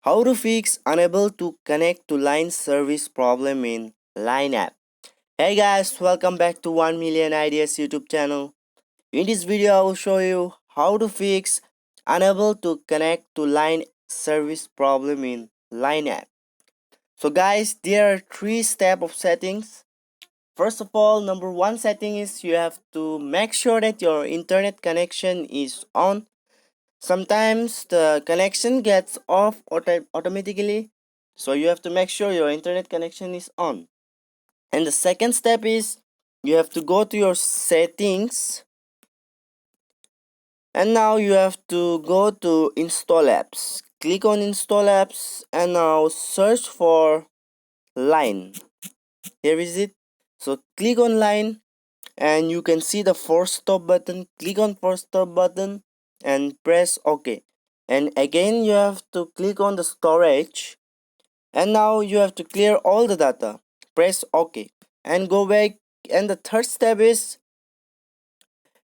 How to fix unable to connect to line service problem in Line app. Hey guys, welcome back to 1 Million Ideas YouTube channel. In this video, I will show you how to fix unable to connect to line service problem in Line app. So guys, there are 3 steps of settings. First of all, number 1 setting is you have to make sure that your internet connection is on. Sometimes the connection gets off automatically, so you have to make sure your internet connection is on. And the second step is you have to go to your settings, and now you have to go to install apps. Click on install apps and now search for Line. Here is it. So click on Line and you can see the force stop button. Click on force stop button and press OK. And again you have to click on the storage, and now you have to clear all the data. Press OK and go back. And the third step is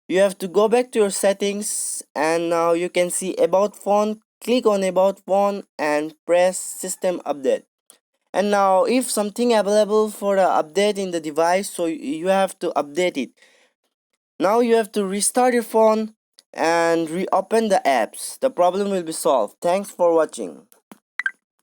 you have to go back to your settings, and now you can see about phone. Click on about phone and press system update. And now if something available for the update in the device, so you have to update it. Now you have to restart your phone and reopen the apps. The problem will be solved. Thanks for watching.